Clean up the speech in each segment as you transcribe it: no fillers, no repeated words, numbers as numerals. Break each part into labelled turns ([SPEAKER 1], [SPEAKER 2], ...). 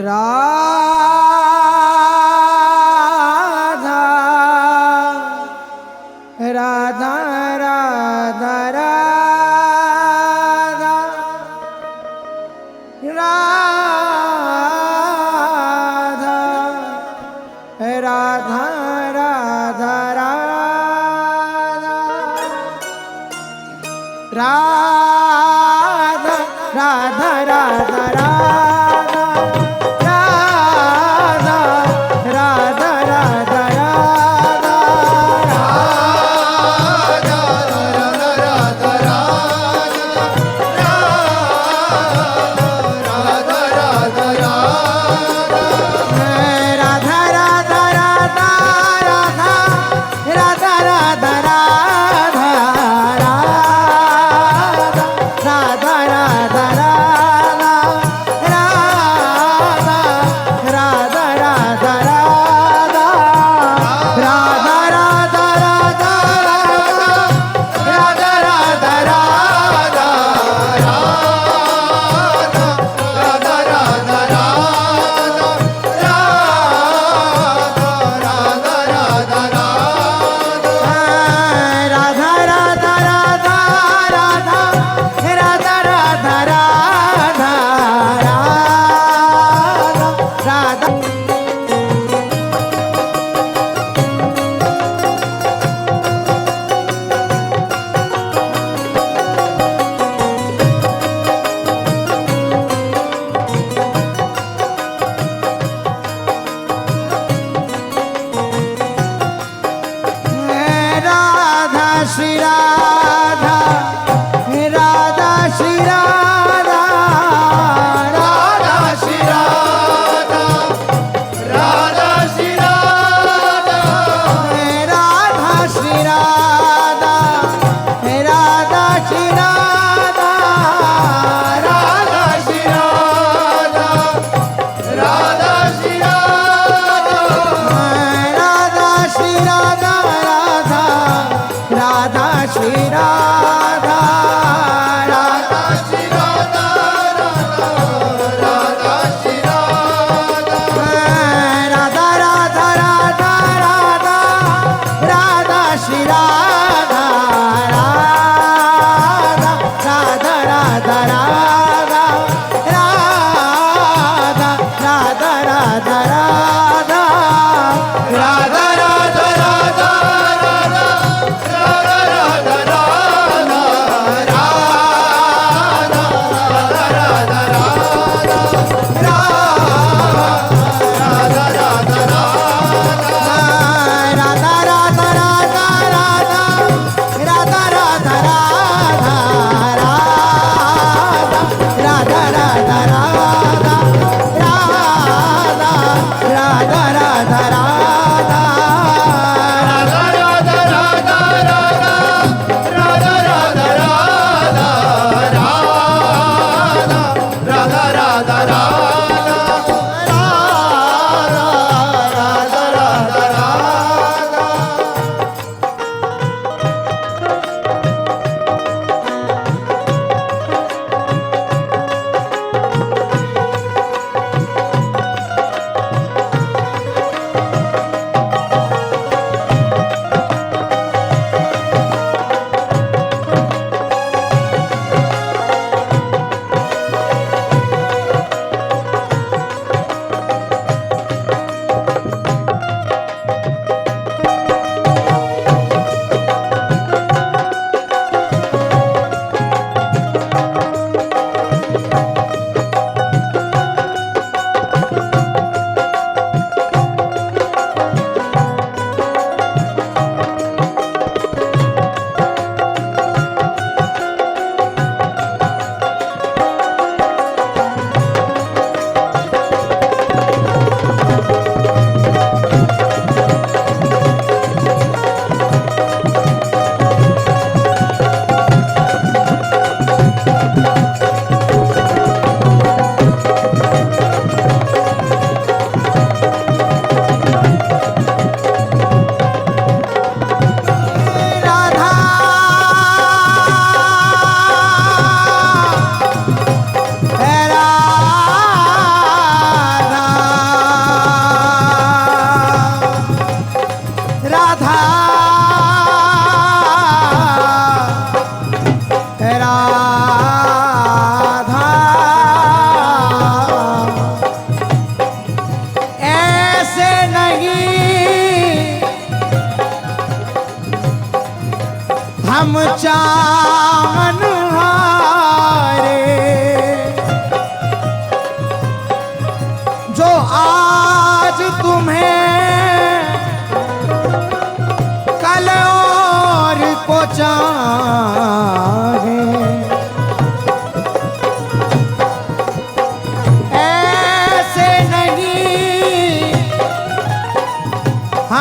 [SPEAKER 1] राधा राधा राधा राधा राधा राधा राधा राधा राधा राधा राधा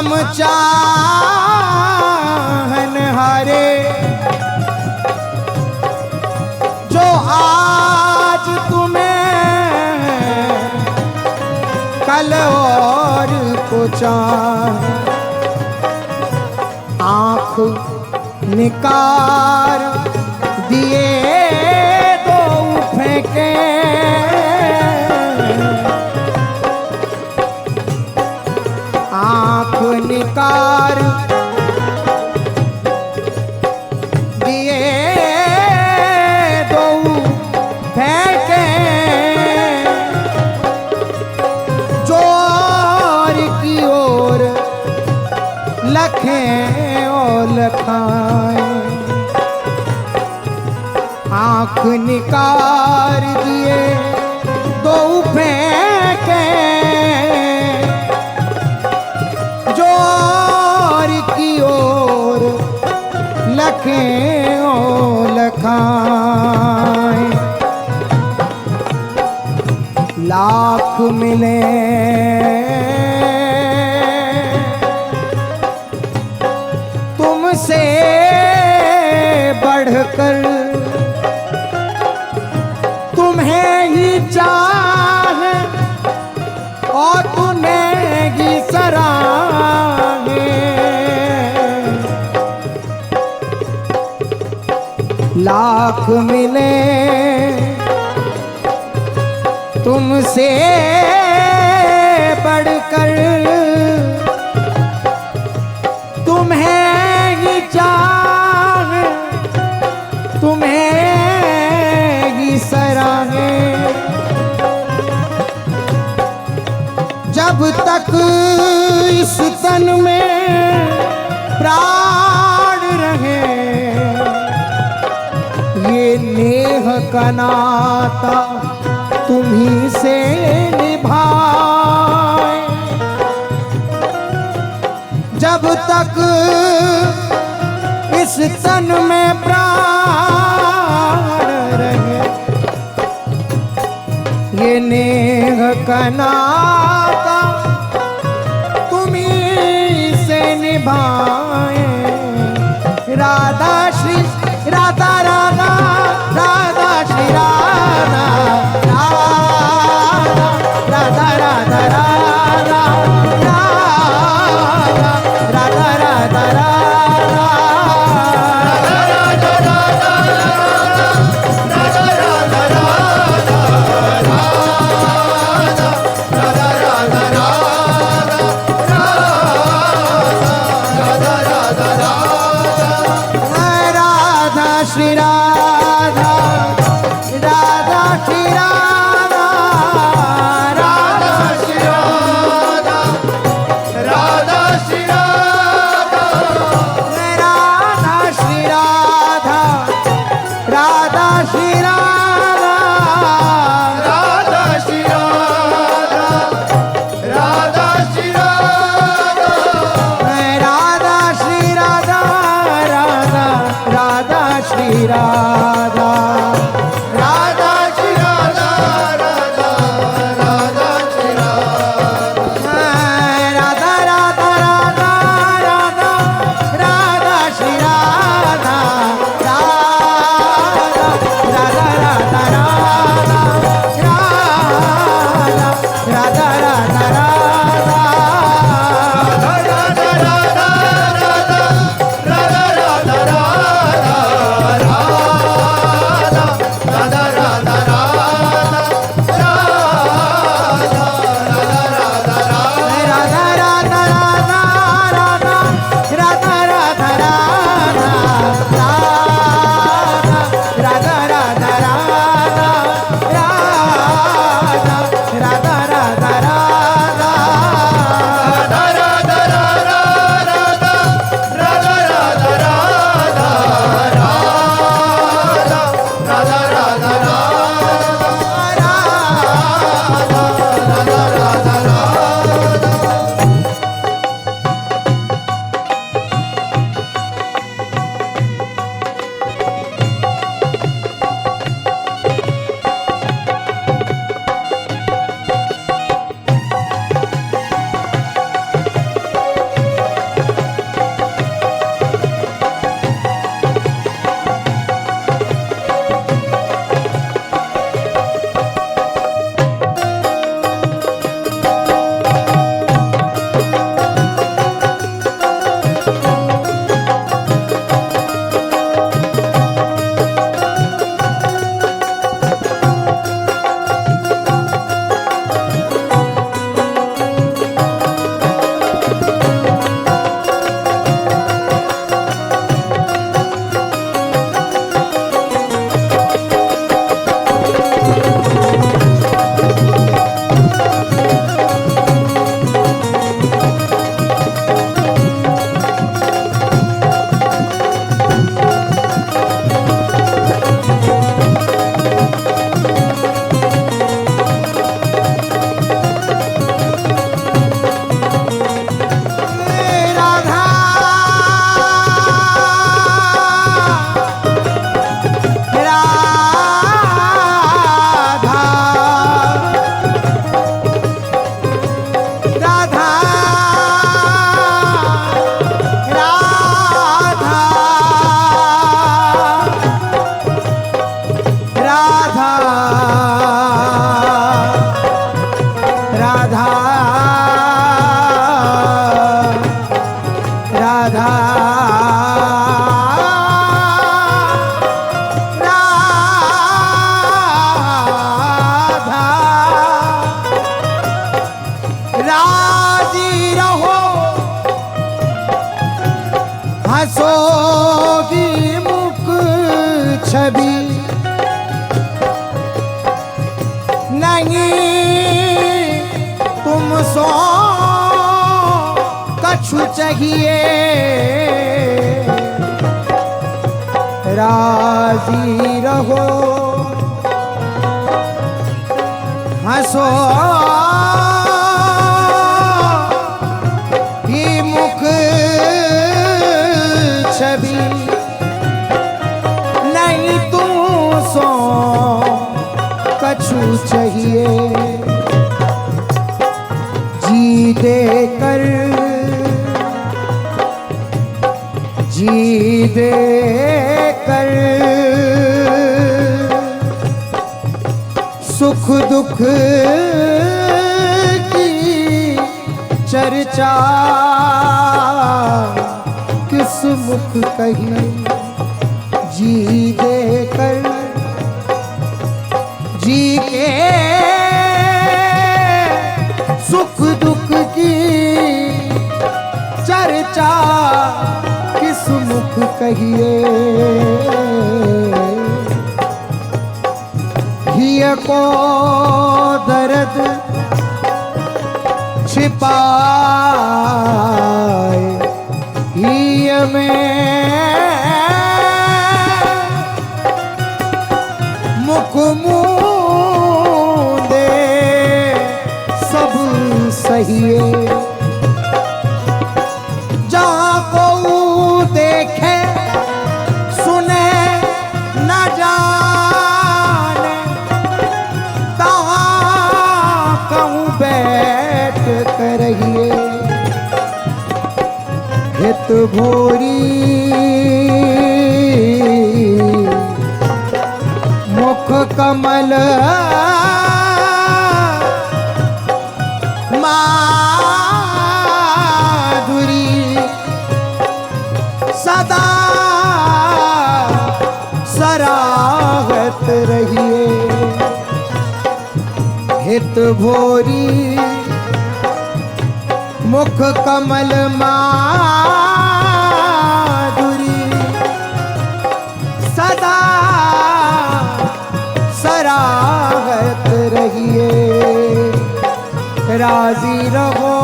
[SPEAKER 1] हम चाहन हारे जो आज तुम्हें कल और कुछ आँख निकार दिए दो फेंके आँख निकार दिए दो फेंके जोर की ओर लखें और लखाएं आँख निकार दिए दो फेंके जोर की ओर लखें और लखाएं लाख मिले तुमसे बढ़कर तुम्हें ही चाहे और तुम्हें ही सराहे लाख मिले तुमसे बढ़कर तुम्हें ही चाहे तुम्हें ही सराहे जब तक इस तन में प्राण रहे ये नेह का नाता तुम्ही से निभाए जब तक इस तन में प्राण रहे ये नेह का नाता तुम्ही से निभाए राधा श्री राधा राधा राधा श्री राधा राधा राधा राधा राधा राधा राधा श्री राधा राधा श्री राधा राधा श्री राधा राधा श्री राधा राधा श्री राधा राधा श्री राधा राधा श्री राधा राधा श्री राधा राधा श्री राधा राधा राधा श्री राधा राधा श्री राधा राधा राधा श्री राधा राधा राधा राधा राधा राधा श्री राधा राधा राधा राधा राधा राधा राजी रहो हंसोगी मुख छवि नहीं तुम सो कछु चाहिए राजी रहो हंसो ही मुख छवि नहीं तुम सो कछु चाहिए जी दे कर सुख दुख की चर्चा किस मुख कही जी दे कर जी के सुख दुख की चर्चा किस मुख कहिए हिय को दर्द छिपाए हिय में मुख मूंदे सब सहिए जहाँ को देखे सुने न जाने तहाँ कहूँ बैठ कर रहिए हित भोरी मुख कमल माधुरी सदा सराहत रहिए हित भोरी मुख कमल माधुरी सदा सराहत रहिए राजी रहो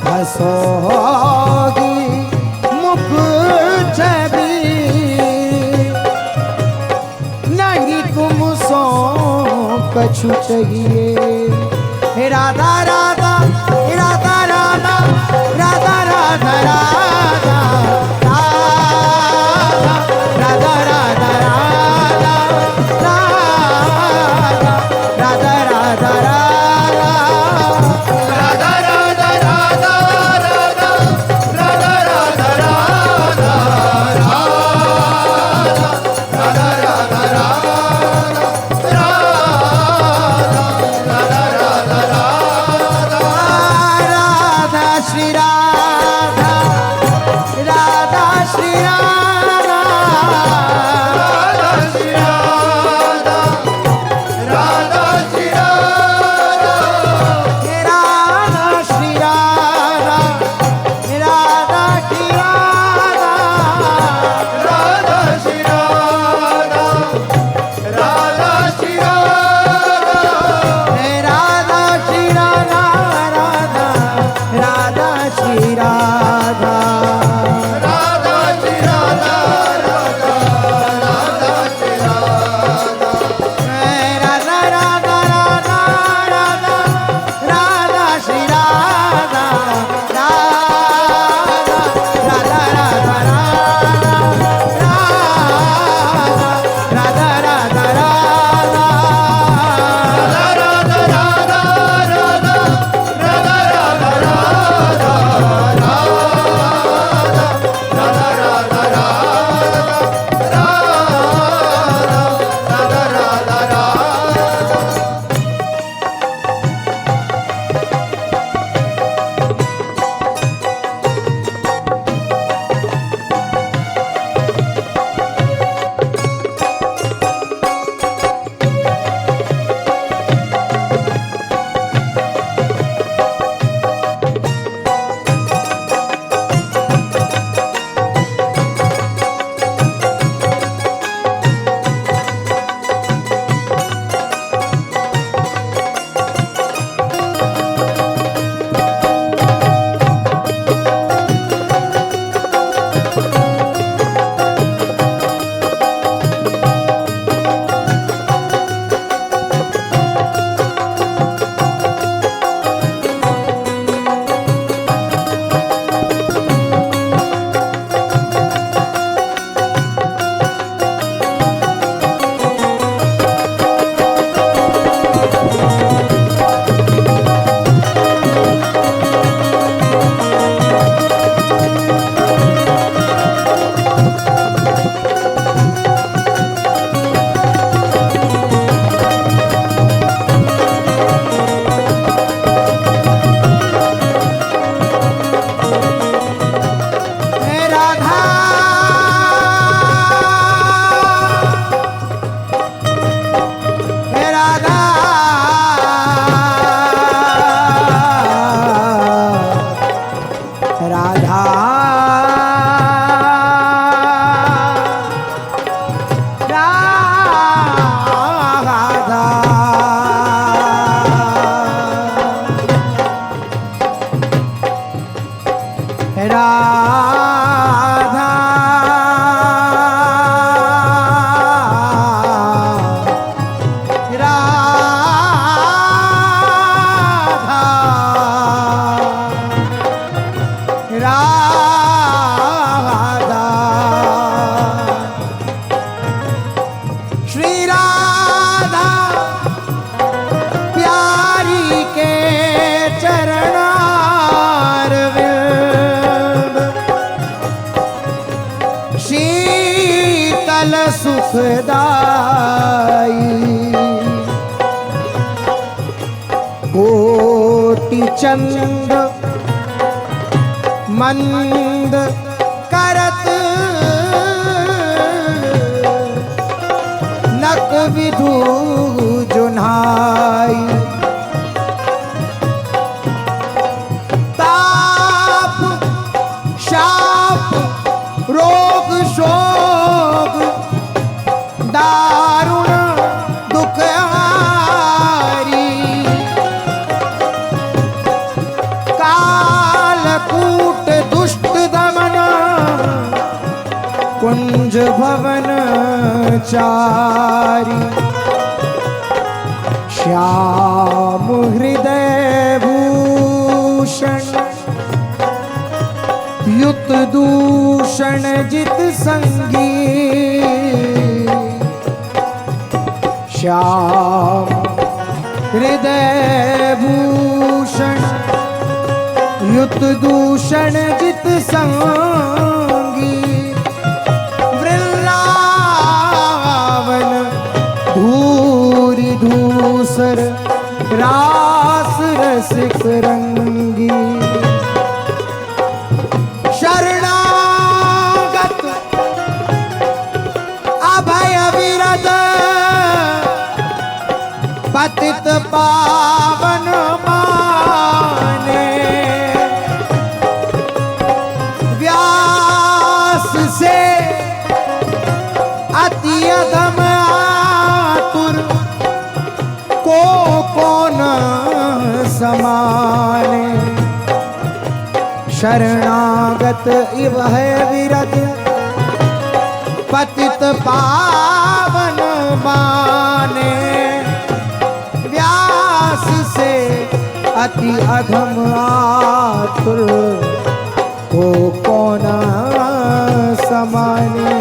[SPEAKER 1] हंसोगी मुख छवि नहीं तुम सो कछु चाहिए राधा राधा राधा राधा राधा राधा राधा राधा राधा राधा राधा राधा श्री राधा प्यारी के चरणारविंद शीतल सुखदाई कोटि चंद मंद करत नक विधु जुन्हाई ताप शाप रोग शोक दारुण दुखहारी कालकूट दुष्ट दमन कुंज भवन चारी श्याम हृदय भूषण युत दूषण जित संगी श्याम हृदय भूषण युत दूषण जित संगी वृंदावन धूरी धूसर रास रसिक रंगी शरणागत अभय विरद पतित पावन माने व्यास से अति अधम आतुर को कौन समाने शरणागत इव है विरत पतित पावन माने व्यास से अति अधम आतुर को कौन समाने